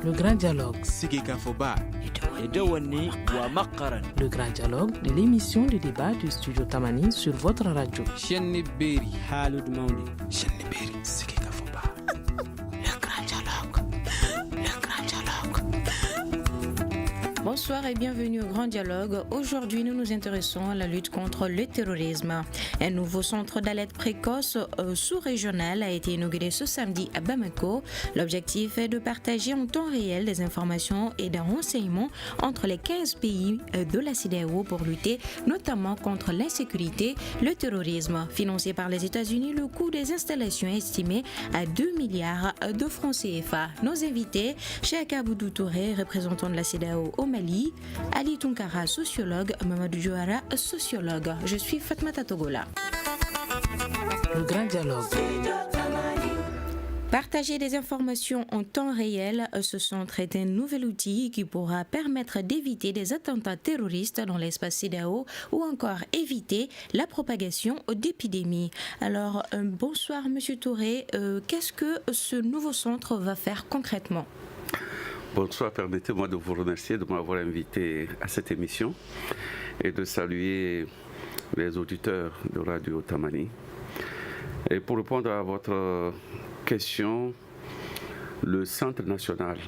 Le grand dialogue. Le grand dialogue de l'émission de débat du studio Tamani sur votre radio. Le grand dialogue. Le grand dialogue. Bonsoir et bienvenue au Grand Dialogue. Aujourd'hui, nous nous intéressons à la lutte contre le terrorisme. Un nouveau centre d'alerte précoce sous-régional a été inauguré ce samedi à Bamako. L'objectif est de partager en temps réel des informations et des renseignements entre les 15 pays de la CEDEAO pour lutter notamment contre l'insécurité, le terrorisme. Financé par les États-Unis, le coût des installations est estimé à 2 milliards de francs CFA. Nos invités, Cheikh Aboudou Touré, représentant de la CEDEAO au Mali, Ali Tunkara, sociologue, Mamadou Jouara, sociologue. Je suis Fatmata Togola. Le grand dialogue. Partager des informations en temps réel, ce centre est un nouvel outil qui pourra permettre d'éviter des attentats terroristes dans l'espace CEDEAO ou encore éviter la propagation d'épidémies. Alors, bonsoir Monsieur Touré, qu'est-ce que ce nouveau centre va faire concrètement ? Bonsoir, permettez-moi de vous remercier de m'avoir invité à cette émission et de saluer les auditeurs de Radio Tamani. Et pour répondre à votre question, le Centre national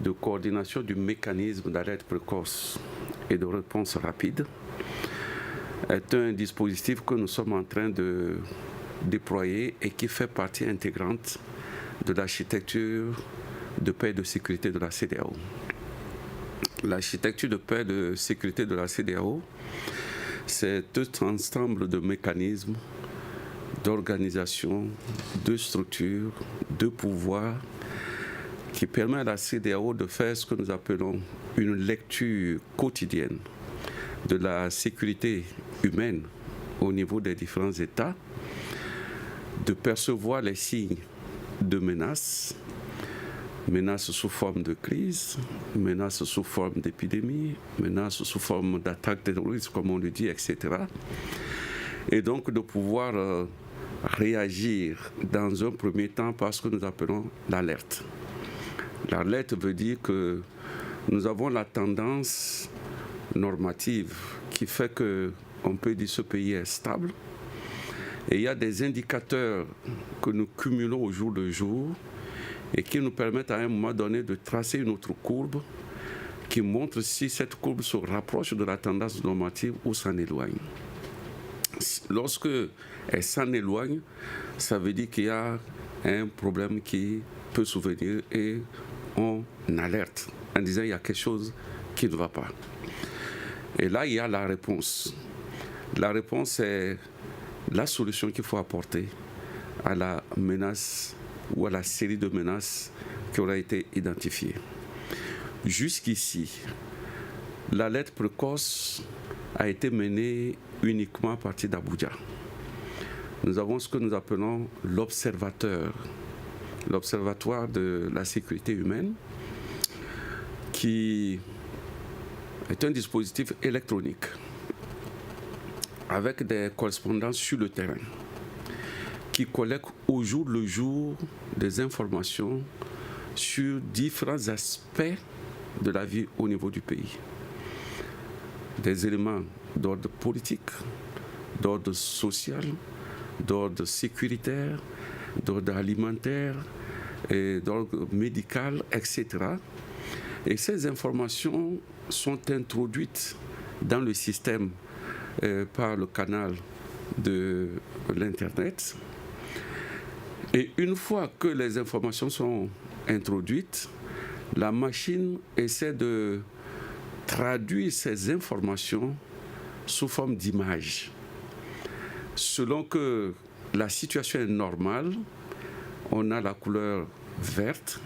de coordination du mécanisme d'alerte précoce et de réponse rapide est un dispositif que nous sommes en train de déployer et qui fait partie intégrante de l'architecture de paix et de sécurité de la CEDEAO. L'architecture de paix et de sécurité de la CEDEAO, c'est tout un ensemble de mécanismes, d'organisation, de structures, de pouvoirs qui permet à la CEDEAO de faire ce que nous appelons une lecture quotidienne de la sécurité humaine au niveau des différents États, de percevoir les signes de menaces sous forme de crise, menaces sous forme d'épidémie, menaces sous forme d'attaque terroriste, comme on le dit, etc. Et donc de pouvoir réagir dans un premier temps par ce que nous appelons l'alerte. L'alerte veut dire que nous avons la tendance normative qui fait qu'on peut dire que ce pays est stable. Et il y a des indicateurs que nous cumulons au jour le jour et qui nous permettent à un moment donné de tracer une autre courbe qui montre si cette courbe se rapproche de la tendance normative ou s'en éloigne. Lorsque elle s'en éloigne, ça veut dire qu'il y a un problème qui peut survenir et on alerte en disant qu'il y a quelque chose qui ne va pas. Et là, il y a la réponse. La réponse est la solution qu'il faut apporter à la menace ou à la série de menaces qui aura été identifiée. Jusqu'ici, l'alerte précoce a été menée uniquement à partir d'Abuja. Nous avons ce que nous appelons l'observatoire de la sécurité humaine, qui est un dispositif électronique avec des correspondances sur le terrain, qui collecte au jour le jour des informations sur différents aspects de la vie au niveau du pays. Des éléments d'ordre politique, d'ordre social, d'ordre sécuritaire, d'ordre alimentaire, et d'ordre médical, etc. Et ces informations sont introduites dans le système par le canal de l'Internet. Et une fois que les informations sont introduites, la machine essaie de traduire ces informations sous forme d'images. Selon que la situation est normale, on a la couleur verte.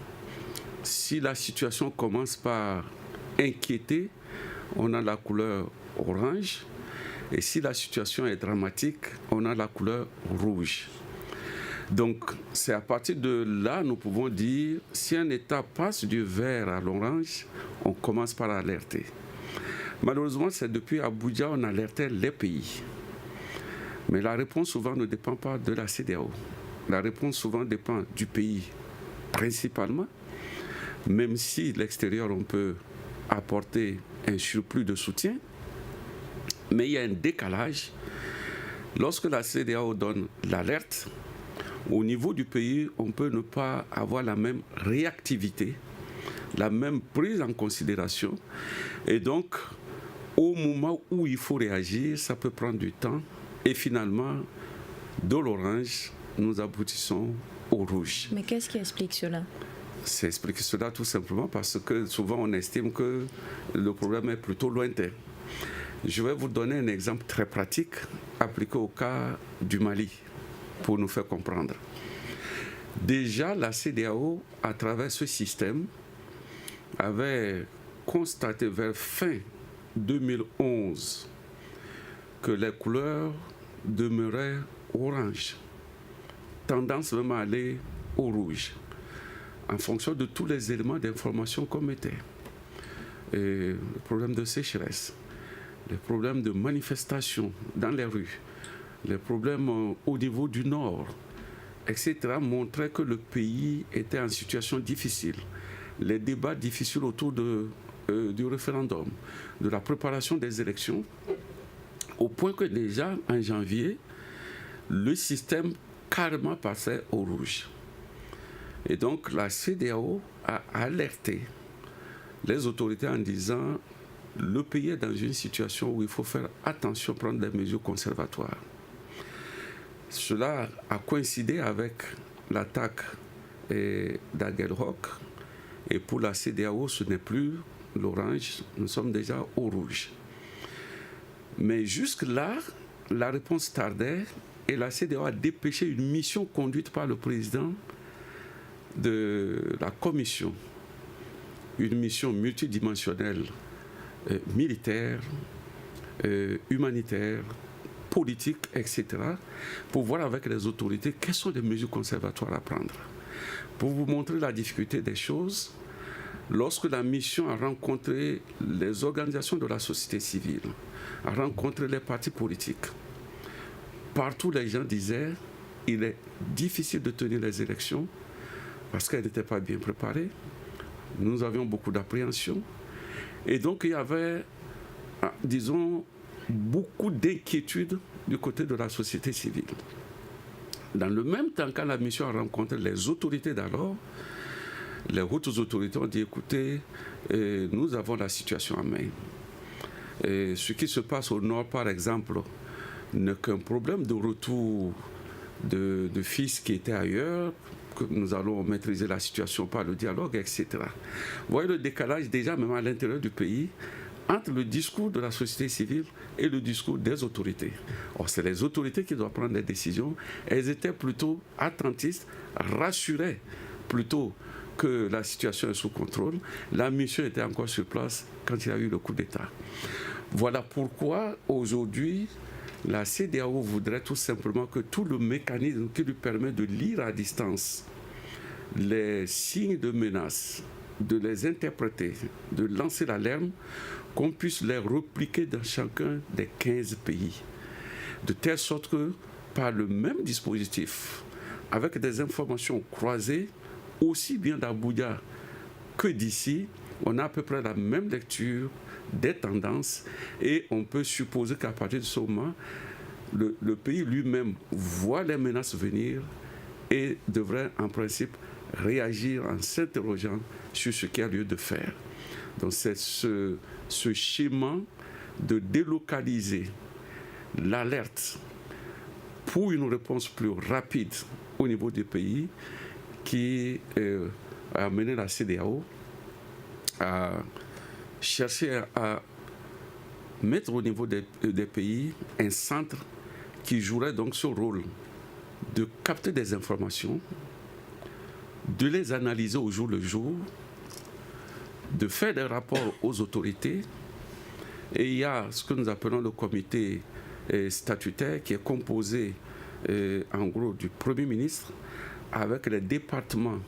Si la situation commence par inquiéter, on a la couleur orange. Et si la situation est dramatique, on a la couleur rouge. Donc, c'est à partir de là, nous pouvons dire, si un État passe du vert à l'orange, on commence par alerter. Malheureusement, c'est depuis Abuja qu'on alertait les pays. Mais la réponse souvent ne dépend pas de la CEDEAO. La réponse souvent dépend du pays principalement, même si l'extérieur, on peut apporter un surplus de soutien, mais il y a un décalage. Lorsque la CEDEAO donne l'alerte, au niveau du pays, on peut ne pas avoir la même réactivité, la même prise en considération. Et donc, au moment où il faut réagir, ça peut prendre du temps. Et finalement, de l'orange, nous aboutissons au rouge. Mais qu'est-ce qui explique cela? Ça explique cela tout simplement parce que souvent on estime que le problème est plutôt lointain. Je vais vous donner un exemple très pratique appliqué au cas du Mali pour nous faire comprendre. Déjà, la CEDEAO, à travers ce système, avait constaté vers fin 2011 que les couleurs demeuraient orange, tendance même à aller au rouge, en fonction de tous les éléments d'information qu'on mettait. Le problème de sécheresse, les problèmes de manifestation dans les rues, les problèmes au niveau du nord, etc., montraient que le pays était en situation difficile. Les débats difficiles autour du référendum, de la préparation des élections, au point que déjà en janvier, le système carrément passait au rouge. Et donc la CEDEAO a alerté les autorités en disant le pays est dans une situation où il faut faire attention, prendre des mesures conservatoires. Cela a coïncidé avec l'attaque d'Aguelhok. Et pour la CEDEAO, ce n'est plus l'orange, nous sommes déjà au rouge. Mais jusque-là, la réponse tardait et la CEDEAO a dépêché une mission conduite par le président de la commission, une mission multidimensionnelle, militaire, humanitaire, politique, etc., pour voir avec les autorités quelles sont les mesures conservatoires à prendre. Pour vous montrer la difficulté des choses, lorsque la mission a rencontré les organisations de la société civile, a rencontré les partis politiques, partout les gens disaient il est difficile de tenir les élections parce qu'elles n'étaient pas bien préparées. Nous avions beaucoup d'appréhension. Et donc il y avait, disons, beaucoup d'inquiétudes du côté de la société civile. Dans le même temps, quand la mission a rencontré les autorités d'alors, les hautes autorités ont dit écoutez, nous avons la situation en main. Ce qui se passe au nord, par exemple, n'est qu'un problème de retour de fils qui étaient ailleurs, que nous allons maîtriser la situation par le dialogue, etc. Vous voyez le décalage déjà même à l'intérieur du pays entre le discours de la société civile et le discours des autorités. Or, c'est les autorités qui doivent prendre les décisions. Elles étaient plutôt attentistes, rassurées plutôt que la situation est sous contrôle. La mission était encore sur place quand il y a eu le coup d'État. Voilà pourquoi aujourd'hui, la CEDEAO voudrait tout simplement que tout le mécanisme qui lui permet de lire à distance les signes de menace, de les interpréter, de lancer l'alarme, qu'on puisse les repliquer dans chacun des 15 pays. De telle sorte que, par le même dispositif, avec des informations croisées, aussi bien d'Abuja que d'ici, on a à peu près la même lecture des tendances et on peut supposer qu'à partir de ce moment, le pays lui-même voit les menaces venir et devrait en principe réagir en s'interrogeant sur ce qu'il y a lieu de faire. Donc c'est ce schéma de délocaliser l'alerte pour une réponse plus rapide au niveau du pays qui a amené la CEDEAO à chercher à mettre au niveau des pays un centre qui jouerait donc ce rôle de capter des informations, de les analyser au jour le jour, de faire des rapports aux autorités. Et il y a ce que nous appelons le comité statutaire qui est composé en gros du Premier ministre avec les départements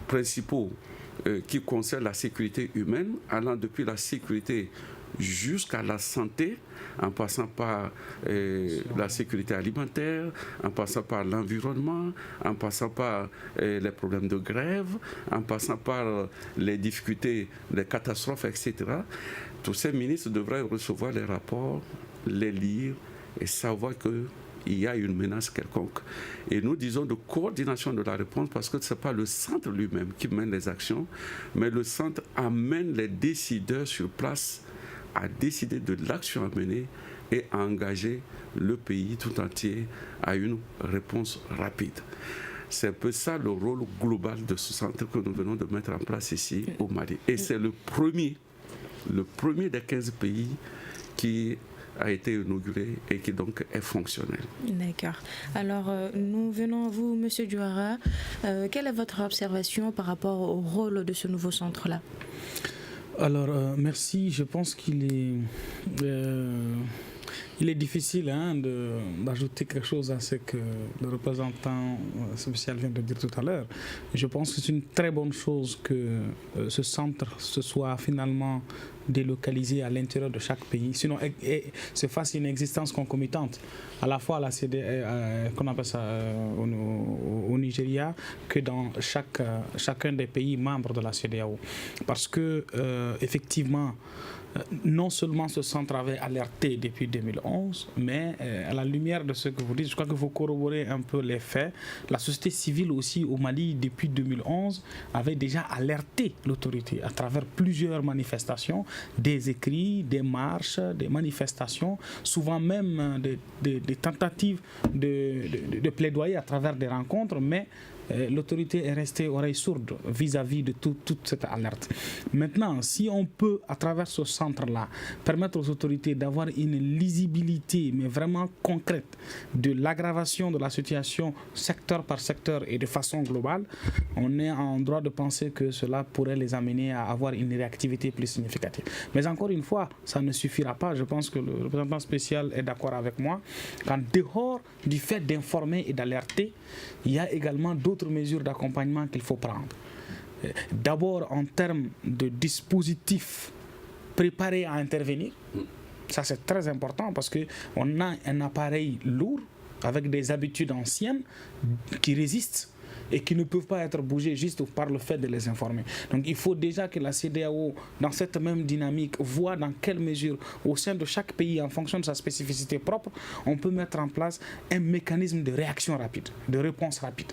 principaux qui concernent la sécurité humaine, allant depuis la sécurité jusqu'à la santé, en passant par la sécurité alimentaire, en passant par l'environnement, en passant par les problèmes de grève, en passant par les difficultés, les catastrophes, etc. Tous ces ministres devraient recevoir les rapports, les lire et savoir qu'il y a une menace quelconque. Et nous disons de coordination de la réponse parce que ce n'est pas le centre lui-même qui mène les actions, mais le centre amène les décideurs sur place à décider de l'action à mener et à engager le pays tout entier à une réponse rapide. C'est un peu ça le rôle global de ce centre que nous venons de mettre en place ici au Mali. Et c'est le premier des 15 pays qui a été inauguré et qui donc est fonctionnel. D'accord. Alors, nous venons à vous, M. Diawara. Quelle est votre observation par rapport au rôle de ce nouveau centre-là ? Alors, merci. Je pense qu'il est difficile d'ajouter quelque chose à ce que le représentant spécial vient de dire tout à l'heure. Je pense que c'est une très bonne chose que ce centre se soit finalement délocalisé à l'intérieur de chaque pays. Sinon, se fasse une existence concomitante, à la fois à la qu'on appelle ça, au Nigeria, que dans chacun des pays membres de la CEDEAO. Parce que, effectivement, non seulement ce centre avait alerté depuis 2011, mais à la lumière de ce que vous dites, je crois qu'il faut corroborer un peu les faits. La société civile aussi au Mali, depuis 2011, avait déjà alerté l'autorité à travers plusieurs manifestations, des écrits, des marches, des manifestations, souvent même des tentatives de plaidoyer à travers des rencontres, mais l'autorité est restée oreille sourde vis-à-vis de toute cette alerte. Maintenant, si on peut, à travers ce centre-là, permettre aux autorités d'avoir une lisibilité, mais vraiment concrète, de l'aggravation de la situation secteur par secteur et de façon globale, on est en droit de penser que cela pourrait les amener à avoir une réactivité plus significative. Mais encore une fois, ça ne suffira pas. Je pense que le représentant spécial est d'accord avec moi. Qu'en dehors du fait d'informer et d'alerter, il y a également d'autres mesures d'accompagnement qu'il faut prendre. D'abord, en termes de dispositifs préparés à intervenir, ça c'est très important parce qu'on a un appareil lourd avec des habitudes anciennes qui résistent et qui ne peuvent pas être bougés juste par le fait de les informer. Donc il faut déjà que la CEDEAO, dans cette même dynamique, voit dans quelle mesure, au sein de chaque pays, en fonction de sa spécificité propre, on peut mettre en place un mécanisme de réaction rapide, de réponse rapide.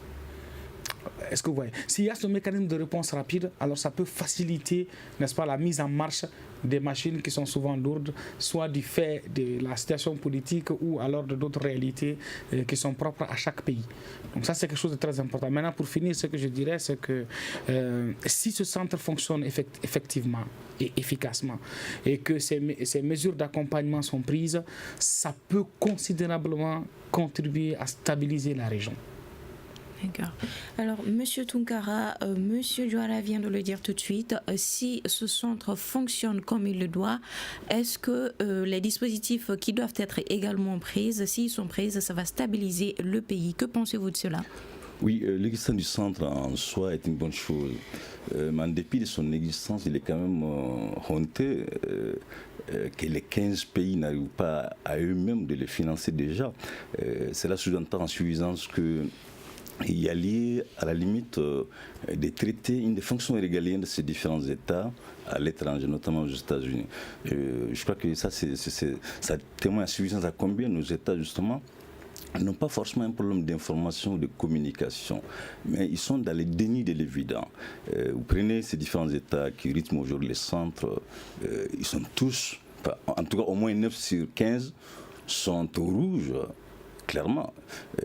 Est-ce que vous voyez ? S'il y a ce mécanisme de réponse rapide, alors ça peut faciliter, n'est-ce pas, la mise en marche des machines qui sont souvent lourdes, soit du fait de la situation politique ou alors de d'autres réalités qui sont propres à chaque pays. Donc ça, c'est quelque chose de très important. Maintenant, pour finir, ce que je dirais, c'est que si ce centre fonctionne effectivement et efficacement et que ces mesures d'accompagnement sont prises, ça peut considérablement contribuer à stabiliser la région. D'accord. Alors, M. Tunkara, M. Diawara vient de le dire tout de suite, si ce centre fonctionne comme il le doit, est-ce que les dispositifs qui doivent être également pris, s'ils sont pris, ça va stabiliser le pays? Que pensez-vous de cela? Oui, l'existence du centre en soi est une bonne chose. Mais en dépit de son existence, il est quand même honteux que les 15 pays n'arrivent pas à eux-mêmes de les financer déjà. Cela sous-entend en suffisance que il y a lié, à la limite, des traités, une des fonctions régaliennes de ces différents États à l'étranger, notamment aux États-Unis. Je crois que ça témoigne à suffisance à combien nos États, justement, n'ont pas forcément un problème d'information ou de communication, mais ils sont dans les dénis de l'évident. Vous prenez ces différents États qui rythment aujourd'hui les centres, ils sont tous, en tout cas au moins 9 sur 15, sont au rouge. Clairement,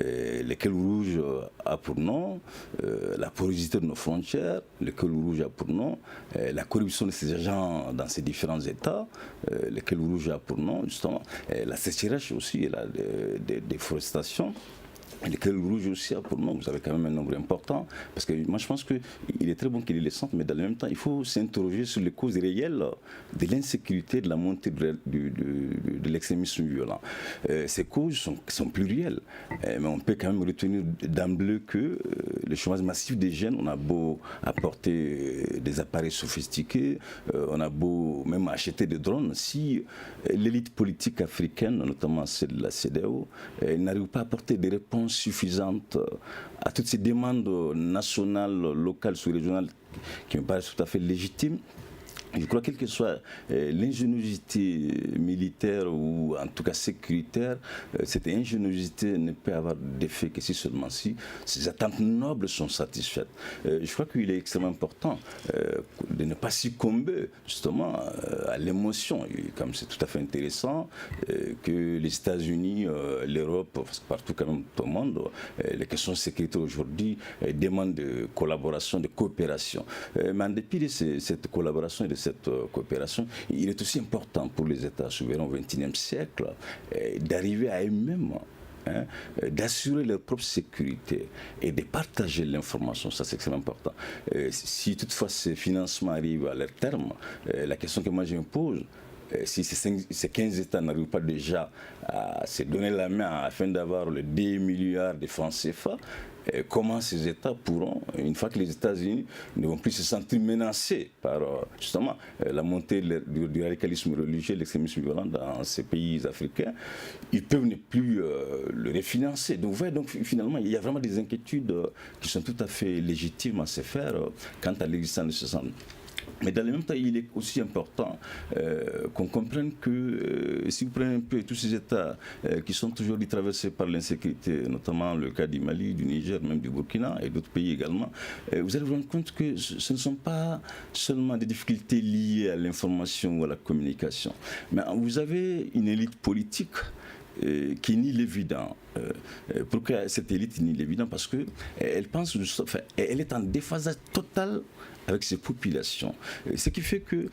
l'école rouge a pour nom la porosité de nos frontières, l'école rouge a pour nom la corruption de ces agents dans ces différents États, l'école rouge a pour nom justement la sécheresse aussi et la déforestation. Les Khayr rouges aussi, pour nous, vous avez quand même un nombre important. Parce que moi, je pense qu'il est très bon qu'il ait les centres, mais dans le même temps, il faut s'interroger sur les causes réelles de l'insécurité, de la montée de l'extrémisme violent. Ces causes sont plurielles, mais on peut quand même retenir d'emblée que le chômage massif des jeunes, on a beau apporter des appareils sophistiqués, on a beau même acheter des drones, si l'élite politique africaine, notamment celle de la CEDEAO, n'arrive pas à apporter des réponses suffisantes à toutes ces demandes nationales, locales, sous-régionales qui me paraissent tout à fait légitimes. Je crois quelle que soit l'ingéniosité militaire ou en tout cas sécuritaire, cette ingéniosité ne peut avoir d'effet que si seulement si ces attentes nobles sont satisfaites. Je crois qu'il est extrêmement important de ne pas succomber justement à l'émotion. Comme c'est tout à fait intéressant que les États-Unis, l'Europe, parce que partout quand même tout le monde, les questions sécuritaires aujourd'hui demandent de collaboration, de coopération. Mais en dépit de cette collaboration et de cette coopération, il est aussi important pour les États souverains au XXIe siècle d'arriver à eux-mêmes, d'assurer leur propre sécurité et de partager l'information. Ça, c'est extrêmement important. Si toutefois ces financements arrivent à leur terme, la question que moi je me pose, si ces 15 États n'arrivent pas déjà à se donner la main afin d'avoir le 10 milliards de francs CFA, comment ces États pourront, une fois que les États-Unis ne vont plus se sentir menacés par justement la montée du radicalisme religieux, l'extrémisme violent dans ces pays africains, ils peuvent ne plus le refinancer. Donc vous voyez, donc, finalement, il y a vraiment des inquiétudes qui sont tout à fait légitimes à se faire quant à l'existence de ce centre. Mais dans le même temps, il est aussi important qu'on comprenne que si vous prenez un peu tous ces États qui sont aujourd'hui traversés par l'insécurité, notamment le cas du Mali, du Niger, même du Burkina et d'autres pays également, vous allez vous rendre compte que ce ne sont pas seulement des difficultés liées à l'information ou à la communication, mais vous avez une élite politique qui nie l'évident. Pourquoi cette élite nie l'évident? Parce qu'elle pense, enfin, elle est en déphasage total avec ces populations. Ce qui fait que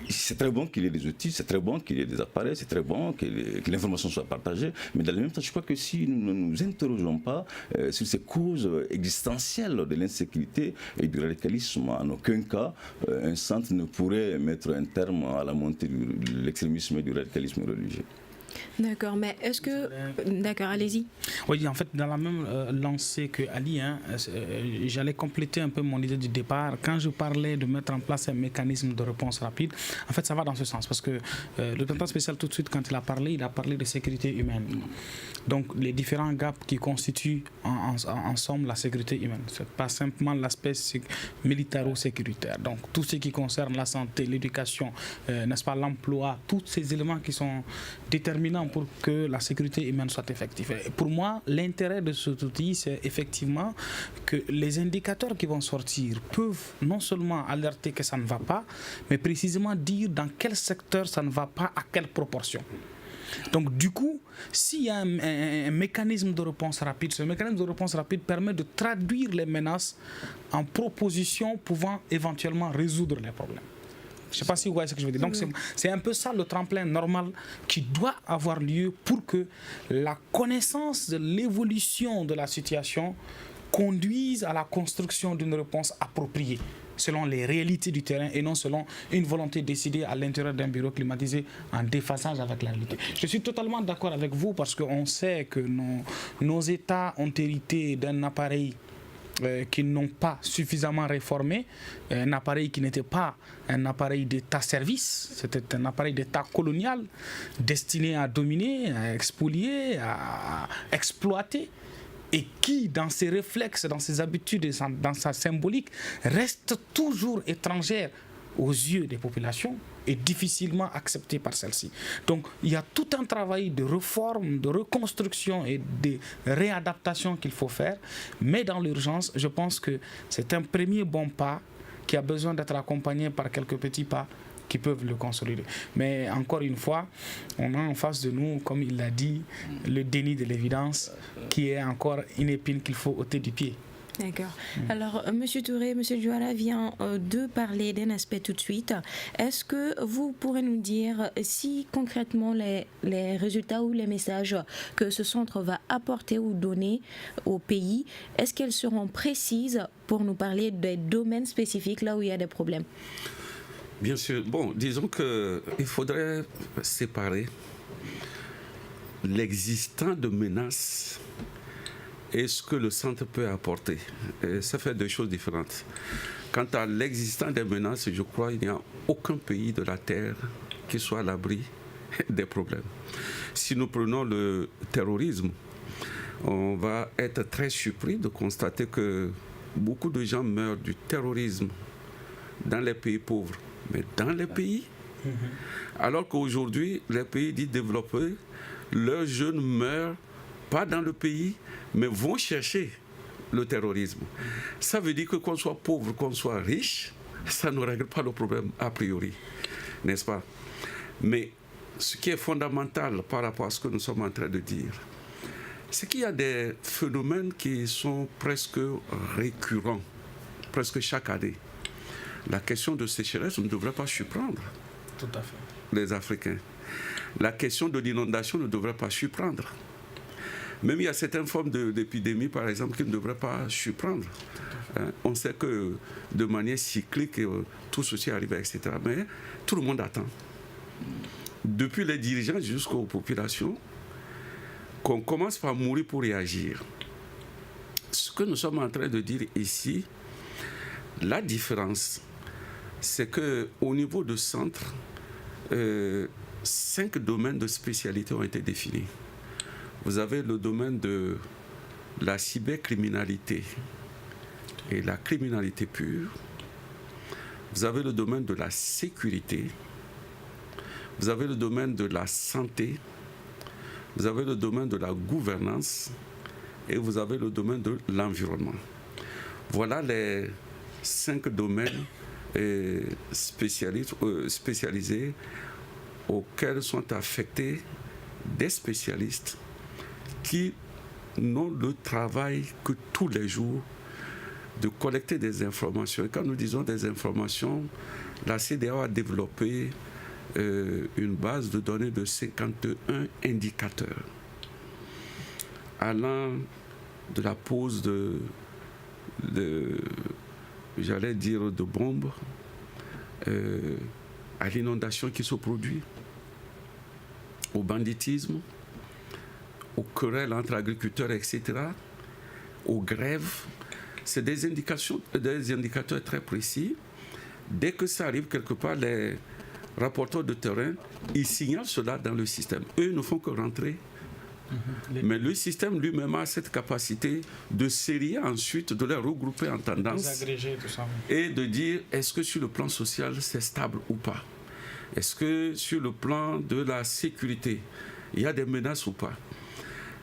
c'est très bon qu'il y ait des outils, c'est très bon qu'il y ait des appareils, c'est très bon que l'information soit partagée, mais dans le même temps, je crois que si nous ne nous interrogeons pas sur ces causes existentielles de l'insécurité et du radicalisme, en aucun cas, un centre ne pourrait mettre un terme à la montée de l'extrémisme et du radicalisme religieux. D'accord, mais est-ce que... D'accord, allez-y. Oui, en fait, dans la même lancée que Ali, j'allais compléter un peu mon idée du départ. Quand je parlais de mettre en place un mécanisme de réponse rapide, en fait, ça va dans ce sens. Parce que le représentant spécial, tout de suite, quand il a parlé de sécurité humaine. Donc, les différents gaps qui constituent ensemble la sécurité humaine. Ce n'est pas simplement l'aspect militaro-sécuritaire. Donc, tout ce qui concerne la santé, l'éducation, n'est-ce pas, l'emploi, tous ces éléments qui sont déterminants pour que la sécurité humaine soit effective. Et pour moi, l'intérêt de cet outil, c'est effectivement que les indicateurs qui vont sortir peuvent non seulement alerter que ça ne va pas, mais précisément dire dans quel secteur ça ne va pas, à quelle proportion. Donc du coup, s'il y a un mécanisme de réponse rapide, ce mécanisme de réponse rapide permet de traduire les menaces en propositions pouvant éventuellement résoudre les problèmes. Je ne sais pas si vous voyez ce que je veux dire. Donc c'est un peu ça le tremplin normal qui doit avoir lieu pour que la connaissance de l'évolution de la situation conduise à la construction d'une réponse appropriée selon les réalités du terrain et non selon une volonté décidée à l'intérieur d'un bureau climatisé en déphasage avec la réalité. Je suis totalement d'accord avec vous parce qu'on sait que nos États ont hérité d'un appareil qui n'ont pas suffisamment réformé, un appareil qui n'était pas un appareil d'État-service, c'était un appareil d'État colonial destiné à dominer, à expolier, à exploiter, et qui, dans ses réflexes, dans ses habitudes et dans sa symbolique, reste toujours étrangère aux yeux des populations et difficilement acceptée par celles-ci. Donc il y a tout un travail de réforme, de reconstruction et de réadaptation qu'il faut faire, mais dans l'urgence, je pense que c'est un premier bon pas qui a besoin d'être accompagné par quelques petits pas qui peuvent le consolider. Mais encore une fois, on a en face de nous, comme il l'a dit, le déni de l'évidence qui est encore une épine qu'il faut ôter du pied. D'accord. Alors, M. Touré, M. Douala vient de parler d'un aspect tout de suite. Est-ce que vous pourrez nous dire si concrètement les résultats ou les messages que ce centre va apporter ou donner au pays, est-ce qu'elles seront précises pour nous parler des domaines spécifiques là où il y a des problèmes? Bien sûr. Bon, disons qu'il faudrait séparer l'existant de menaces et ce que le centre peut apporter. Et ça fait deux choses différentes. Quant à l'existence des menaces, je crois qu'il n'y a aucun pays de la Terre qui soit à l'abri des problèmes. Si nous prenons le terrorisme, on va être très surpris de constater que beaucoup de gens meurent du terrorisme dans les pays pauvres, mais dans les pays, alors qu'aujourd'hui, les pays dits développés, leurs jeunes meurent pas dans le pays, mais vont chercher le terrorisme. Ça veut dire que qu'on soit pauvre, qu'on soit riche, ça ne règle pas le problème a priori, n'est-ce pas? Mais ce qui est fondamental par rapport à ce que nous sommes en train de dire, c'est qu'il y a des phénomènes qui sont presque récurrents, presque chaque année. La question de sécheresse ne devrait pas surprendre Tout à fait. les Africains. La question de l'inondation ne devrait pas surprendre. Même il y a certaines formes d'épidémies, par exemple, qui ne devraient pas surprendre. On sait que de manière cyclique, tout ceci arrive, etc. Mais tout le monde attend. Depuis les dirigeants jusqu'aux populations, qu'on commence par mourir pour réagir. Ce que nous sommes en train de dire ici, la différence, c'est qu'au niveau du centre, 5 domaines de spécialité ont été définis. Vous avez le domaine de la cybercriminalité et la criminalité pure. Vous avez le domaine de la sécurité. Vous avez le domaine de la santé. Vous avez le domaine de la gouvernance. Et vous avez le domaine de l'environnement. Voilà les 5 domaines spécialisés auxquels sont affectés des spécialistes qui n'ont le travail que tous les jours de collecter des informations. Et quand nous disons des informations, la CEDEAO a développé une base de données de 51 indicateurs allant de la pose j'allais dire, de bombes à l'inondation qui se produit, au banditisme, aux querelles entre agriculteurs, etc., aux grèves. C'est des indicateurs très précis. Dès que ça arrive quelque part, les rapporteurs de terrain, ils signalent cela dans le système. Eux ne font que rentrer. Mais le système lui-même a cette capacité de sérier ensuite, de les regrouper en tendance et de dire est-ce que sur le plan social c'est stable ou pas? Est-ce que sur le plan de la sécurité il y a des menaces ou pas?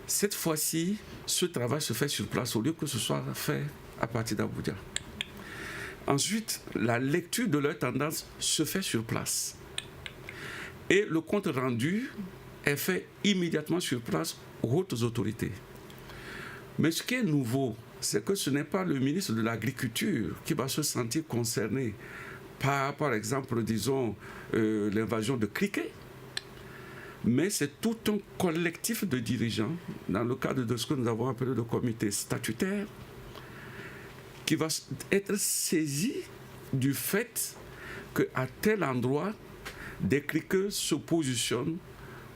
Cette fois-ci, ce travail se fait sur place au lieu que ce soit fait à partir d'Abuja. Ensuite, la lecture de leur tendance se fait sur place. Et le compte rendu est fait immédiatement sur place aux hautes autorités. Mais ce qui est nouveau, c'est que ce n'est pas le ministre de l'Agriculture qui va se sentir concerné par exemple, disons, l'invasion de criquets, mais c'est tout un collectif de dirigeants, dans le cadre de ce que nous avons appelé le comité statutaire, qui va être saisi du fait qu'à tel endroit, des criquets se positionnent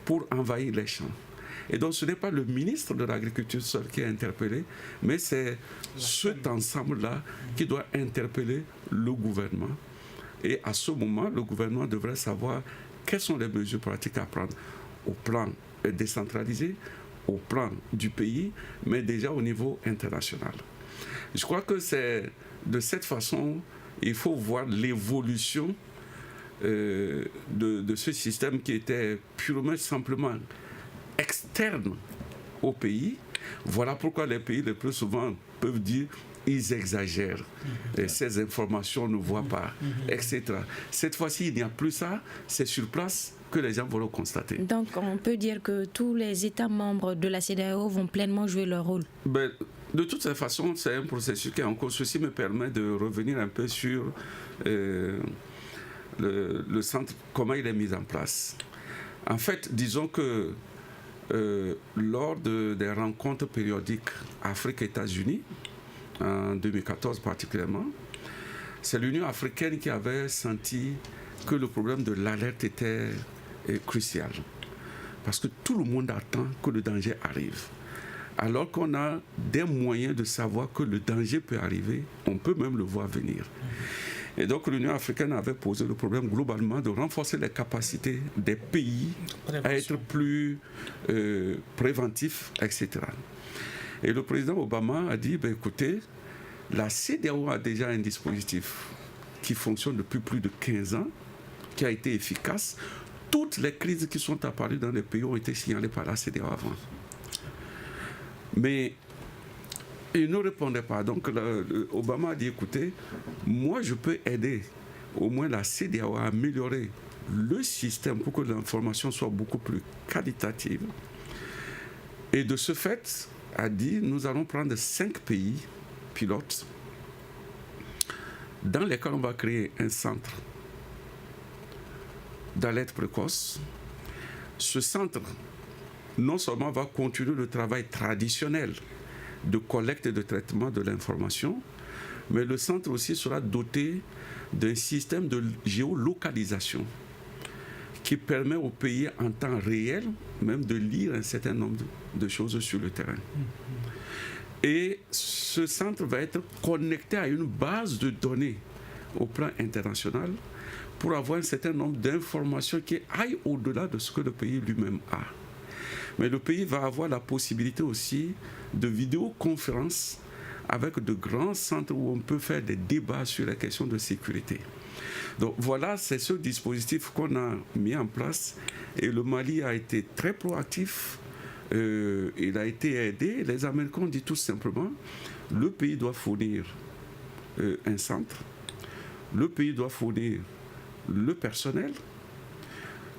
pour envahir les champs. Et donc ce n'est pas le ministre de l'Agriculture seul qui est interpellé, mais c'est cet ensemble-là qui doit interpeller le gouvernement. Et à ce moment, le gouvernement devrait savoir quelles sont les mesures pratiques à prendre au plan décentralisé, au plan du pays, mais déjà au niveau international. Je crois que c'est de cette façon, il faut voir l'évolution de ce système qui était purement, simplement externe au pays. Voilà pourquoi les pays le plus souvent peuvent dire ils exagèrent, et ces informations ne voient pas, etc. Cette fois-ci, il n'y a plus ça, c'est sur place que les gens vont le constater. Donc, on peut dire que tous les États membres de la CEDEAO vont pleinement jouer leur rôle. de toutes les façons, c'est un processus qui est en cours. Ceci me permet de revenir un peu sur le centre, comment il est mis en place. En fait, disons que lors des rencontres périodiques Afrique-États-Unis, en 2014 particulièrement, c'est l'Union africaine qui avait senti que le problème de l'alerte était crucial. Parce que tout le monde attend que le danger arrive. Alors qu'on a des moyens de savoir que le danger peut arriver, on peut même le voir venir. Et donc l'Union africaine avait posé le problème globalement de renforcer les capacités des pays à être plus préventifs, etc. Et le président Obama a dit, écoutez, la CEDEAO a déjà un dispositif qui fonctionne depuis plus de 15 ans, qui a été efficace. Toutes les crises qui sont apparues dans les pays ont été signalées par la CEDEAO avant. Mais il ne répondait pas. Donc Obama a dit, écoutez, moi je peux aider au moins la CEDEAO à améliorer le système pour que l'information soit beaucoup plus qualitative. Et de ce fait, a dit, nous allons prendre 5 pays pilotes dans lesquels on va créer un centre d'alerte précoce. Ce centre, non seulement va continuer le travail traditionnel de collecte et de traitement de l'information, mais le centre aussi sera doté d'un système de géolocalisation qui permet aux pays en temps réel même de lire un certain nombre de choses sur le terrain. Et ce centre va être connecté à une base de données au plan international pour avoir un certain nombre d'informations qui aillent au-delà de ce que le pays lui-même a. Mais le pays va avoir la possibilité aussi de vidéoconférences avec de grands centres où on peut faire des débats sur les questions de sécurité. Donc voilà, c'est ce dispositif qu'on a mis en place et le Mali a été très proactif. Il a été aidé. Les Américains ont dit tout simplement, le pays doit fournir un centre, le pays doit fournir le personnel.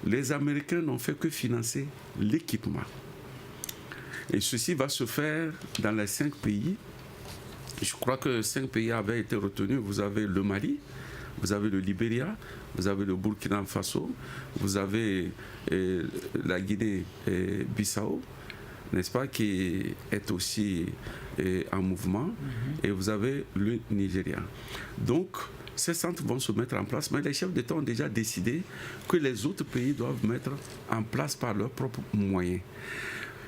Les Américains n'ont fait que financer l'équipement. Et ceci va se faire dans les 5 pays. Je crois que 5 pays avaient été retenus. Vous avez le Mali, vous avez le Libéria, vous avez le Burkina Faso, vous avez la Guinée-Bissau, n'est-ce pas, qui est aussi en mouvement, et vous avez le Nigeria. Donc, ces centres vont se mettre en place, mais les chefs d'État ont déjà décidé que les autres pays doivent mettre en place par leurs propres moyens.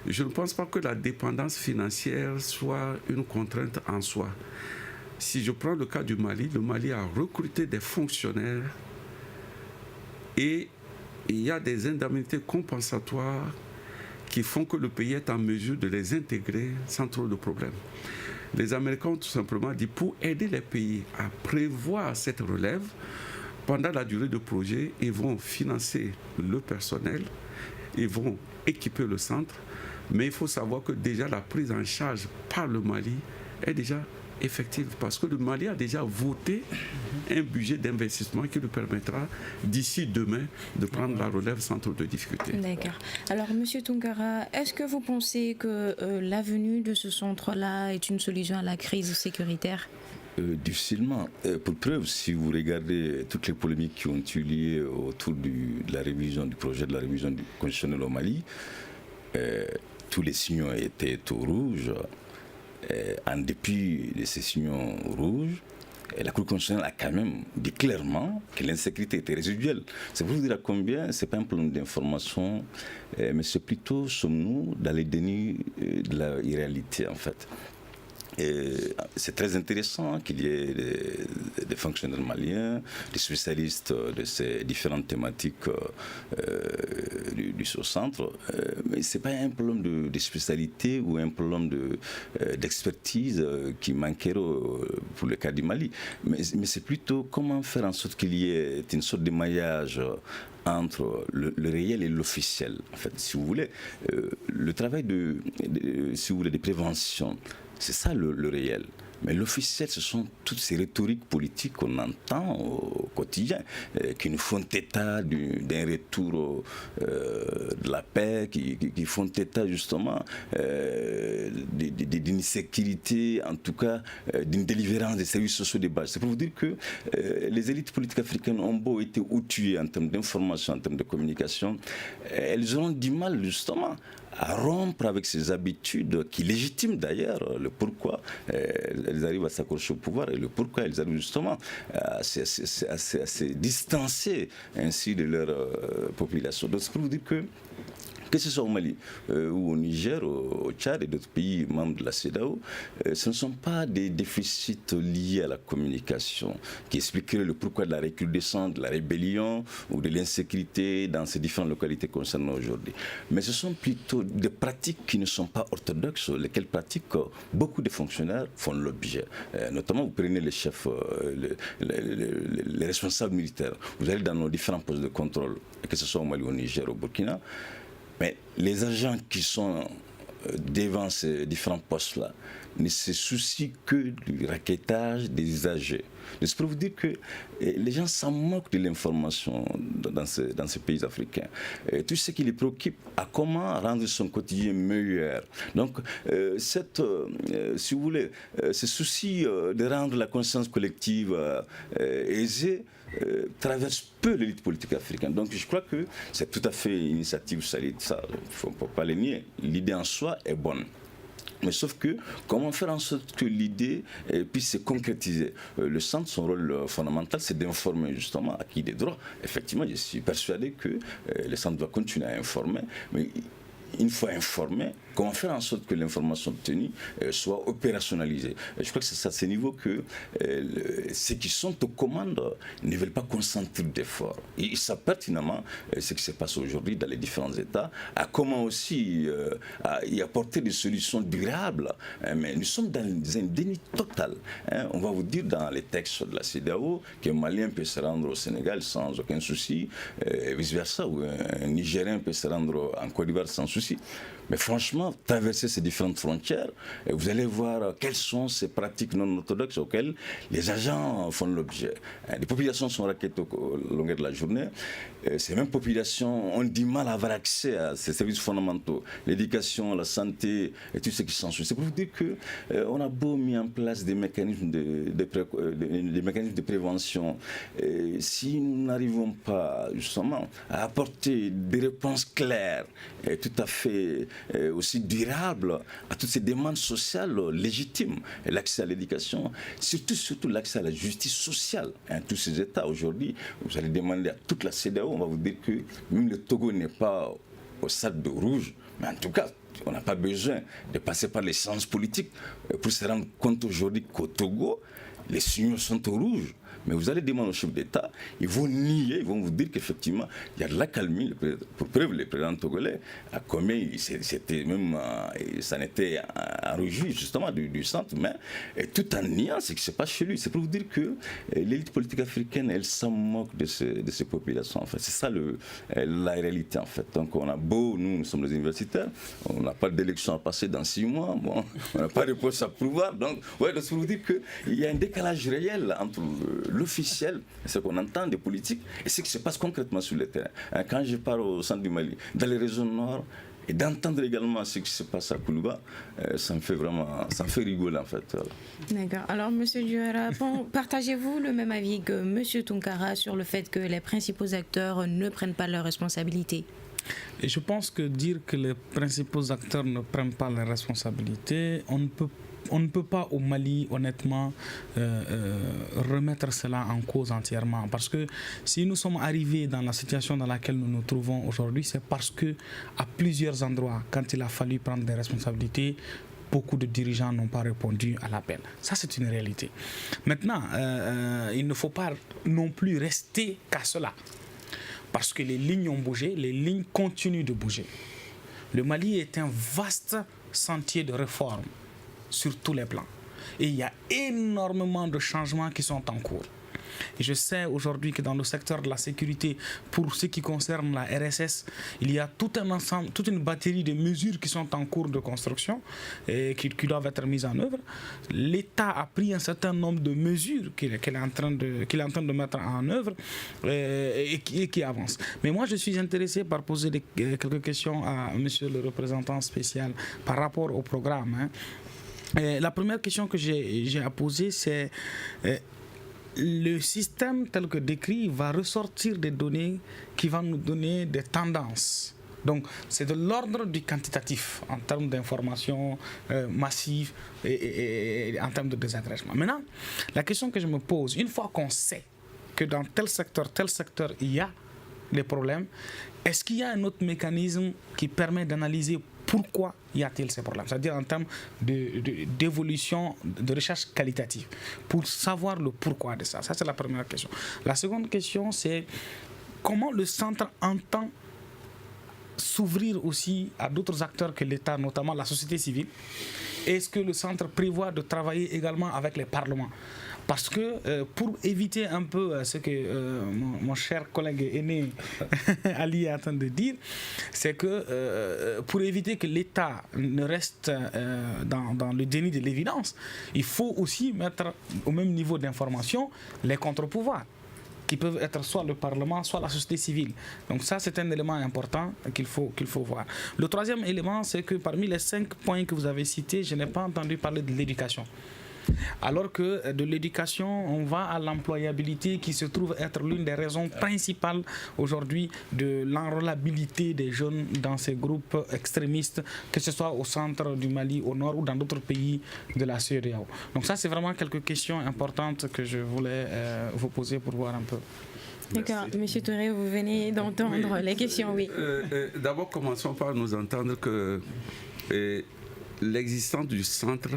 Je ne pense pas que la dépendance financière soit une contrainte en soi. Si je prends le cas du Mali, le Mali a recruté des fonctionnaires et il y a des indemnités compensatoires qui font que le pays est en mesure de les intégrer sans trop de problèmes. Les Américains ont tout simplement dit, pour aider les pays à prévoir cette relève, pendant la durée du projet, ils vont financer le personnel, ils vont équiper le centre, mais il faut savoir que déjà la prise en charge par le Mali est déjà effective parce que le Mali a déjà voté un budget d'investissement qui lui permettra d'ici demain de prendre la relève sans trop de difficultés. D'accord. Alors, M. Tounkara, est-ce que vous pensez que la venue de ce centre-là est une solution à la crise sécuritaire ? Difficilement. Pour preuve, si vous regardez toutes les polémiques qui ont eu lieu autour de la révision du projet de la révision du constitutionnel au Mali, tous les signaux étaient au rouge. En dépit de ces signaux rouges, la Cour constitutionnelle a quand même dit clairement que l'insécurité était résiduelle. C'est pour vous dire à combien, ce n'est pas un problème d'information, mais c'est plutôt, sommes-nous, dans les dénis de la réalité en fait. Et c'est très intéressant qu'il y ait des fonctionnaires maliens, des spécialistes de ces différentes thématiques du centre, mais ce n'est pas un problème de spécialité ou un problème d'expertise qui manquerait pour le cas du Mali, mais c'est plutôt comment faire en sorte qu'il y ait une sorte de maillage entre le réel et l'officiel. En fait, si vous voulez, le travail si vous voulez, de prévention, c'est ça le réel. Mais l'officiel, ce sont toutes ces rhétoriques politiques qu'on entend au quotidien, qui nous font état d'un retour de la paix, qui font état justement d'une sécurité, en tout cas d'une délivrance des services sociaux de base. C'est pour vous dire que les élites politiques africaines ont beau été outillées en termes d'information, en termes de communication, elles auront du mal justement à rompre avec ces habitudes qui légitiment d'ailleurs le pourquoi elles arrivent à s'accrocher au pouvoir et le pourquoi elles arrivent justement à se distancer ainsi de leur population. Donc c'est pour vous dire que ce soit au Mali ou au Niger, au Tchad et d'autres pays membres de la CEDEAO, ce ne sont pas des déficits liés à la communication qui expliqueraient le pourquoi de la recrudescence de la rébellion ou de l'insécurité dans ces différentes localités concernées aujourd'hui. Mais ce sont plutôt des pratiques qui ne sont pas orthodoxes, lesquelles pratiques beaucoup de fonctionnaires font l'objet. Notamment, vous prenez les chefs, les responsables militaires. Vous allez dans nos différents postes de contrôle, que ce soit au Mali, au Niger, au Burkina. Mais les agents qui sont devant ces différents postes-là ne se soucient que du raquettage des usagers. C'est pour vous dire que les gens s'en moquent de l'information dans ces pays africains. Tout ce qui les préoccupe, à comment rendre son quotidien meilleur. Donc, si vous voulez, ce souci de rendre la conscience collective aisée, traverse peu l'élite politique africaine. Donc je crois que c'est tout à fait une initiative solide, ça, il ne faut pas le nier. L'idée en soi est bonne. Mais sauf que, comment faire en sorte que l'idée puisse se concrétiser? Le centre, son rôle fondamental, c'est d'informer justement à qui des droits. Effectivement, je suis persuadé que le centre doit continuer à informer, mais une fois informé, comment faire en sorte que l'information obtenue soit opérationnalisée. Je crois que c'est à ce niveau que ceux qui sont aux commandes ne veulent pas concentrer d'efforts. Ils savent pertinemment ce qui se passe aujourd'hui dans les différents États, à comment aussi y apporter des solutions durables. Mais nous sommes dans un déni total. On va vous dire dans les textes de la CEDEAO qu'un Malien peut se rendre au Sénégal sans aucun souci, et vice-versa, ou un Nigérien peut se rendre en Côte d'Ivoire sans souci. Mais franchement, traverser ces différentes frontières, vous allez voir quelles sont ces pratiques non orthodoxes auxquelles les agents font l'objet. Les populations sont raquettées au longueur de la journée. Ces mêmes populations ont du mal à avoir accès à ces services fondamentaux, l'éducation, la santé et tout ce qui s'ensuit. C'est pour vous dire qu'on a beau mis en place des mécanismes de prévention. Si nous n'arrivons pas justement à apporter des réponses claires et tout à fait aussi durable à toutes ces demandes sociales légitimes, l'accès à l'éducation, surtout l'accès à la justice sociale. Tous ces États aujourd'hui, vous allez demander à toute la CEDEAO, on va vous dire que même le Togo n'est pas au stade de rouge, mais en tout cas, on n'a pas besoin de passer par les sciences politiques pour se rendre compte aujourd'hui qu'au Togo, les signaux sont au rouge. Mais vous allez demander au chef d'État, ils vont nier, ils vont vous dire qu'effectivement, il y a de l'accalmie. Pour preuve, le président togolais a commis, c'était même, ça n'était enregistré justement du centre, mais tout en niant ce qui se passe chez lui. C'est pour vous dire que l'élite politique africaine, elle s'en moque de ces populations. En fait. C'est ça la réalité, en fait. Donc, on a beau, nous sommes les universitaires, on n'a pas d'élection à passer dans 6 mois, bon, on n'a pas de poste à pouvoir. Donc, c'est pour vous dire qu'il y a un décalage réel entre l'officiel, ce qu'on entend des politiques, et ce qui se passe concrètement sur le terrain. Quand je pars au centre du Mali, dans les régions nord, et d'entendre également ce qui se passe à Koulouba, ça me fait rigoler en fait. D'accord. Alors, M. Diouara, partagez-vous le même avis que M. Tounkara sur le fait que les principaux acteurs ne prennent pas leurs responsabilités? Et je pense que dire que les principaux acteurs ne prennent pas leurs responsabilités, on ne peut pas au Mali, honnêtement, remettre cela en cause entièrement. Parce que si nous sommes arrivés dans la situation dans laquelle nous nous trouvons aujourd'hui, c'est parce que à plusieurs endroits, quand il a fallu prendre des responsabilités, beaucoup de dirigeants n'ont pas répondu à l'appel. Ça, c'est une réalité. Maintenant, il ne faut pas non plus rester qu'à cela. Parce que les lignes ont bougé, les lignes continuent de bouger. Le Mali est un vaste sentier de réforme sur tous les plans. Et il y a énormément de changements qui sont en cours. Et je sais aujourd'hui que dans le secteur de la sécurité, pour ce qui concerne la RSS, il y a tout un ensemble, toute une batterie de mesures qui sont en cours de construction et qui doivent être mises en œuvre. L'État a pris un certain nombre de mesures qu'il est en train de mettre en œuvre et qui avancent. Mais moi, je suis intéressé par poser quelques questions à monsieur le représentant spécial par rapport au programme. La première question que j'ai à poser, c'est le système tel que décrit va ressortir des données qui vont nous donner des tendances. Donc, c'est de l'ordre du quantitatif en termes d'informations massives et en termes de désagrégement. Maintenant, la question que je me pose, une fois qu'on sait que dans tel secteur, il y a des problèmes, est-ce qu'il y a un autre mécanisme qui permet d'analyser pourquoi y a-t-il ces problèmes? C'est-à-dire en termes d'évolution, de recherche qualitative, pour savoir le pourquoi de ça. Ça, c'est la première question. La seconde question, c'est comment le centre entend s'ouvrir aussi à d'autres acteurs que l'État, notamment la société civile. Est-ce que le centre prévoit de travailler également avec les parlements? Parce que pour éviter un peu ce que mon cher collègue aîné Ali est en train de dire, c'est que pour éviter que l'État ne reste dans le déni de l'évidence, il faut aussi mettre au même niveau d'information les contre-pouvoirs, qui peuvent être soit le Parlement, soit la société civile. Donc ça, c'est un élément important qu'il faut voir. Le troisième élément, c'est que parmi les 5 points que vous avez cités, je n'ai pas entendu parler de l'éducation. Alors que de l'éducation, on va à l'employabilité qui se trouve être l'une des raisons principales aujourd'hui de l'enrôlabilité des jeunes dans ces groupes extrémistes, que ce soit au centre du Mali, au nord ou dans d'autres pays de la CEDEAO. Donc ça, c'est vraiment quelques questions importantes que je voulais vous poser pour voir un peu. D'accord. Monsieur Touré, vous venez d'entendre les questions, oui. D'abord, commençons par nous entendre que l'existence du centre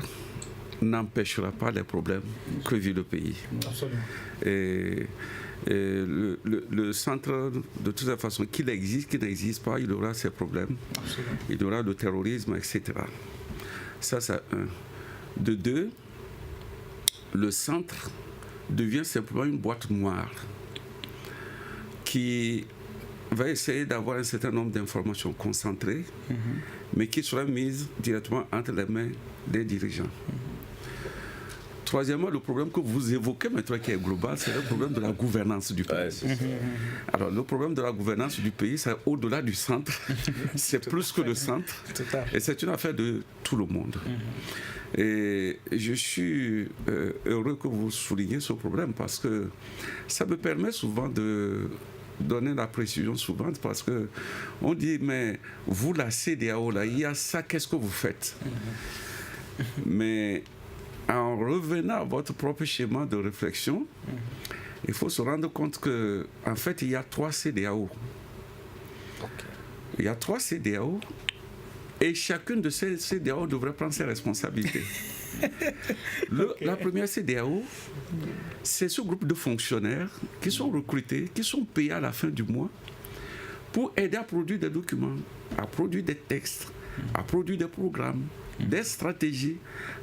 n'empêchera pas les problèmes que vit le pays. Absolument. Et le centre, de toute façon, qu'il existe, qu'il n'existe pas, il aura ses problèmes. Absolument. Il y aura le terrorisme, etc. Ça, c'est un. De deux, le centre devient simplement une boîte noire qui va essayer d'avoir un certain nombre d'informations concentrées, mais qui sera mise directement entre les mains des dirigeants. Troisièmement, le problème que vous évoquez maintenant qui est global, c'est le problème de la gouvernance du pays. Alors, le problème de la gouvernance du pays, c'est au-delà du centre, c'est plus que le centre, et c'est une affaire de tout le monde. Et je suis heureux que vous souligniez ce problème parce que ça me permet souvent de donner la précision suivante parce que on dit, mais vous, la CEDEAO, là, il y a ça, qu'est-ce que vous faites? Mais en revenant à votre propre schéma de réflexion, il faut se rendre compte qu'en fait, il y a 3 CEDEAO. Il y a 3 CEDEAO et chacune de ces CEDEAO devrait prendre ses responsabilités. La première CEDEAO, c'est ce groupe de fonctionnaires qui sont recrutés, qui sont payés à la fin du mois pour aider à produire des documents, à produire des textes, à produire des programmes, des stratégies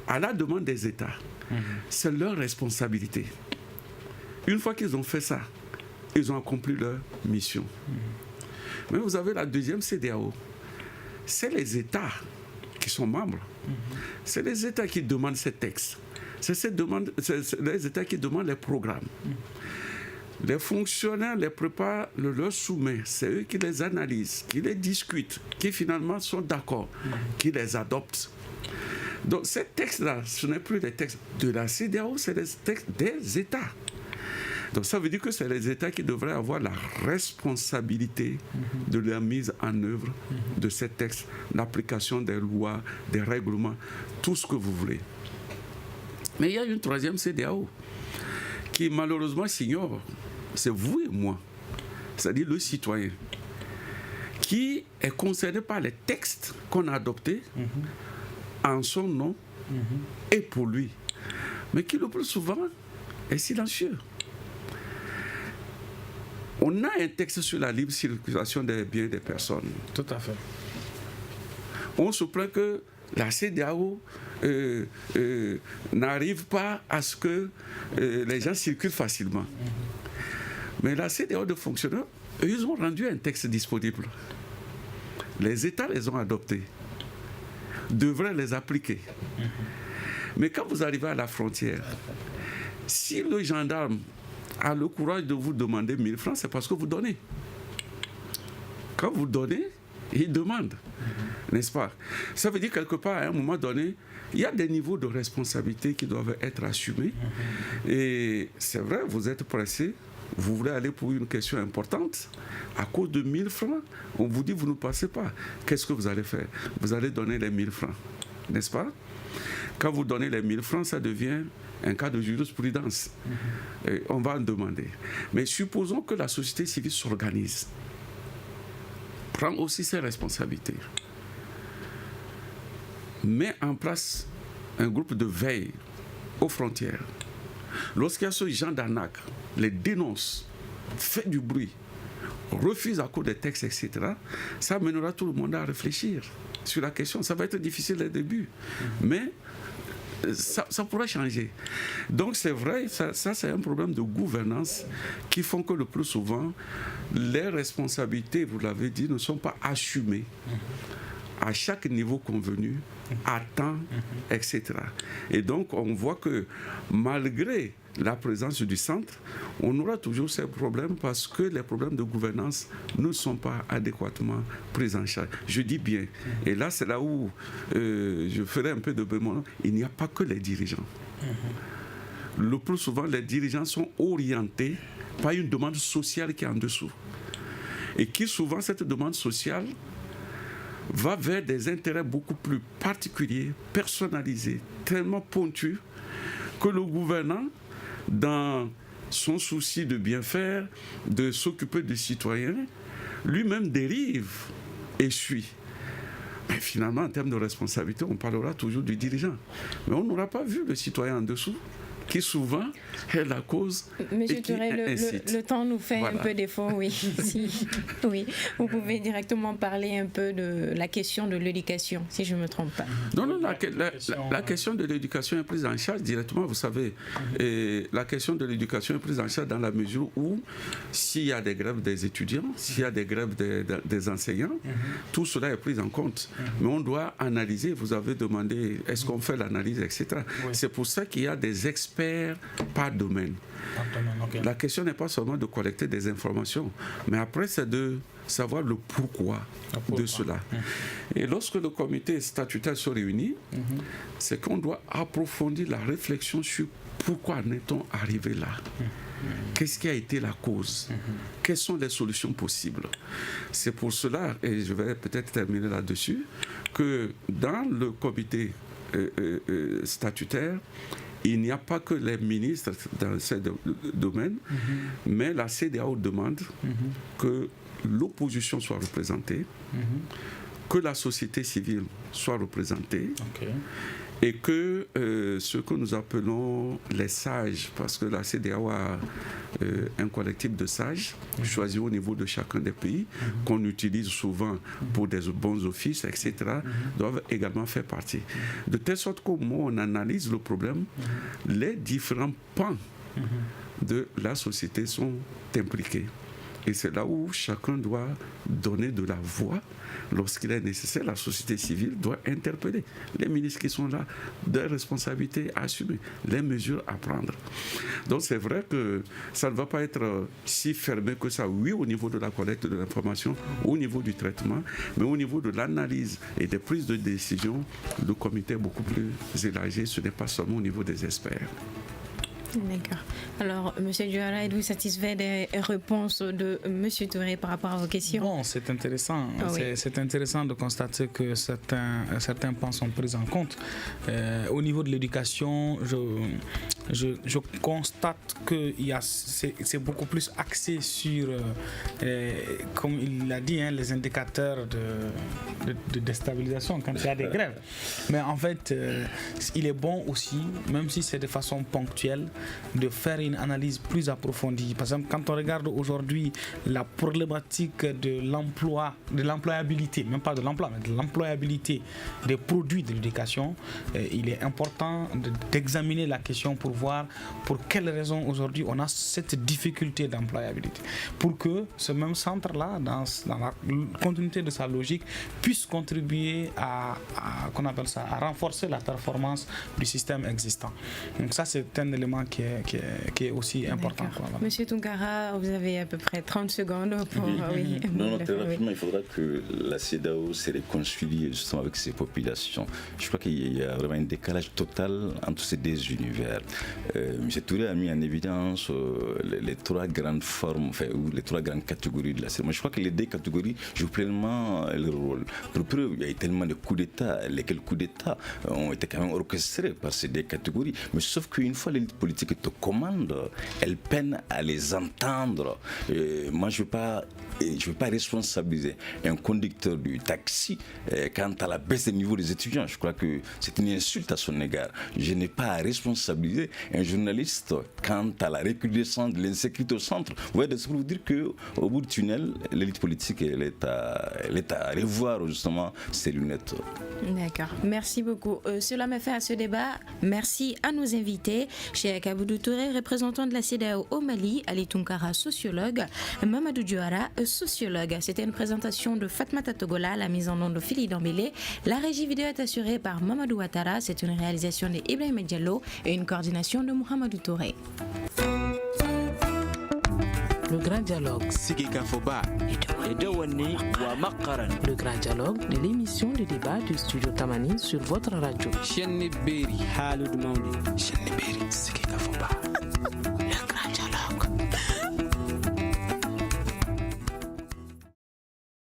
à la demande des États. C'est leur responsabilité. Une fois qu'ils ont fait ça, ils ont accompli leur mission. Mais vous avez la deuxième CEDEAO. C'est les États qui sont membres. C'est les États qui demandent ces textes. C'est les États qui demandent les programmes. Les fonctionnaires les préparent, leur soumettent. C'est eux qui les analysent, qui les discutent, qui finalement sont d'accord, qui les adoptent. Donc ces textes-là, ce n'est plus les textes de la CEDEAO, c'est les textes des États. Donc ça veut dire que c'est les États qui devraient avoir la responsabilité de la mise en œuvre de ces textes, l'application des lois, des règlements, tout ce que vous voulez. Mais il y a une troisième CEDEAO qui malheureusement s'ignore. C'est vous et moi, c'est-à-dire le citoyen, qui est concerné par les textes qu'on a adoptés en son nom et pour lui, mais qui le plus souvent est silencieux. On a un texte sur la libre circulation des biens des personnes. Tout à fait. On se plaint que la CEDEAO n'arrive pas à ce que les gens circulent facilement. Mais la CEDEAO de fonctionnaires, ils ont rendu un texte disponible. Les États les ont adoptés, devraient les appliquer. Mais quand vous arrivez à la frontière, si le gendarme a le courage de vous demander 1000 francs, c'est parce que vous donnez. Quand vous donnez, il demande, n'est-ce pas? Ça veut dire quelque part, à un moment donné, il y a des niveaux de responsabilité qui doivent être assumés. Et c'est vrai, vous êtes pressé, vous voulez aller pour une question importante, à cause de 1000 francs, on vous dit vous ne passez pas. Qu'est-ce que vous allez faire? Vous allez donner les 1000 francs, n'est-ce pas? Quand vous donnez les 1000 francs, ça devient un cas de jurisprudence. Et on va en demander. Mais supposons que la société civile s'organise, prend aussi ses responsabilités, met en place un groupe de veille aux frontières. Lorsqu'il y a ce genre d'arnaque, les dénonce, fait du bruit, refuse à cause des textes, etc., ça mènera tout le monde à réfléchir sur la question. Ça va être difficile au début, mais ça pourrait changer. Donc c'est vrai, ça c'est un problème de gouvernance qui font que le plus souvent, les responsabilités, vous l'avez dit, ne sont pas assumées à chaque niveau convenu, à temps, etc. Et donc on voit que malgré la présence du centre, on aura toujours ces problèmes parce que les problèmes de gouvernance ne sont pas adéquatement pris en charge. Je dis bien. Et là, c'est là où je ferai un peu de bémol. Il n'y a pas que les dirigeants. Le plus souvent, les dirigeants sont orientés par une demande sociale qui est en dessous. Et qui souvent, cette demande sociale va vers des intérêts beaucoup plus particuliers, personnalisés, tellement pointus, que le gouvernant, dans son souci de bien faire, de s'occuper des citoyens, lui-même dérive et suit. Mais finalement, en termes de responsabilité, on parlera toujours du dirigeant. Mais on n'aura pas vu le citoyen en dessous, qui souvent est la cause. Monsieur Touré, le temps nous fait un peu défaut, oui. Oui. Vous pouvez directement parler un peu de la question de l'éducation, si je ne me trompe pas. Non, la question de l'éducation est prise en charge directement, vous savez. Et la question de l'éducation est prise en charge dans la mesure où, s'il y a des grèves des étudiants, s'il y a des grèves des enseignants, tout cela est pris en compte. Mais on doit analyser, vous avez demandé, est-ce qu'on fait l'analyse, etc. Oui. C'est pour ça qu'il y a des experts par domaine. Okay. La question n'est pas seulement de collecter des informations, mais après c'est de savoir le pourquoi de cela. Et lorsque le comité statutaire se réunit, c'est qu'on doit approfondir la réflexion sur pourquoi en est-on arrivé là. Qu'est-ce qui a été la cause? Quelles sont les solutions possibles? C'est pour cela, et je vais peut-être terminer là-dessus, que dans le comité statutaire, il n'y a pas que les ministres dans ce domaine, mais la CEDEAO demande que l'opposition soit représentée, que la société civile soit représentée, et que ce que nous appelons les sages, parce que la CEDEAO a un collectif de sages choisis au niveau de chacun des pays, qu'on utilise souvent pour des bons offices, etc., doivent également faire partie. De telle sorte qu'au moment où on analyse le problème, les différents pans de la société sont impliqués. Et c'est là où chacun doit donner de la voix. Lorsqu'il est nécessaire, la société civile doit interpeller les ministres qui sont là, des responsabilités à assumer, les mesures à prendre. Donc c'est vrai que ça ne va pas être si fermé que ça, oui, au niveau de la collecte de l'information, au niveau du traitement, mais au niveau de l'analyse et des prises de décision, le comité est beaucoup plus élargi, ce n'est pas seulement au niveau des experts. D'accord. Alors, M. Diawara, êtes-vous satisfait des réponses de M. Touré par rapport à vos questions? Bon, c'est intéressant. C'est intéressant de constater que certains points sont pris en compte. Au niveau de l'éducation, je constate que c'est beaucoup plus axé sur, comme il l'a dit, les indicateurs de déstabilisation quand il y a des grèves. Mais en fait, il est bon aussi, même si c'est de façon ponctuelle, de faire une analyse plus approfondie. Par exemple, quand on regarde aujourd'hui la problématique de l'emploi, de l'employabilité, même pas de l'emploi, mais de l'employabilité des produits de l'éducation, il est important d'examiner la question pour voir pour quelles raisons aujourd'hui on a cette difficulté d'employabilité. Pour que ce même centre-là, dans la continuité de sa logique, puisse contribuer à renforcer la performance du système existant. Donc ça, c'est un élément qui est aussi important. Monsieur Tounkara, vous avez à peu près 30 secondes pour... Non, très rapidement, il faudra que la CEDEAO se réconcilie justement avec ses populations. Je crois qu'il y a vraiment un décalage total entre ces deux univers. M. Touré a mis en évidence les trois grandes formes, ou les trois grandes catégories de la CEDEAO. Moi, je crois que les deux catégories jouent pleinement leur rôle. Pour preuve, il y a eu tellement de coups d'État, lesquels coups d'État ont été quand même orchestrés par ces deux catégories. Mais sauf qu'une fois l'élite politique te commande, elle peine à les entendre. Moi, je ne veux pas responsabiliser un conducteur du taxi quant à la baisse des niveaux des étudiants. Je crois que c'est une insulte à son égard. Je n'ai pas à responsabiliser un journaliste quant à la recrudescence de l'insécurité au centre. Vous voyez, c'est pour vous dire qu'au bout du tunnel, l'élite politique elle est à revoir justement ses lunettes. D'accord. Merci beaucoup. Cela me fait à ce débat. Merci à nos invités. Cheikh Aboudou Touré, représentant de la CEDEAO au Mali, Ali Tounkara, sociologue, Mamadou Diouara, sociologue. C'était une présentation de Fatmata Togola, la mise en onde de Philly Dambélé. La régie vidéo est assurée par Mamadou Ouattara. C'est une réalisation de Ibrahim Diallo et une coordination de Mohamedou Touré. Le grand dialogue. Le grand dialogue de l'émission de débat du studio Tamani sur votre radio.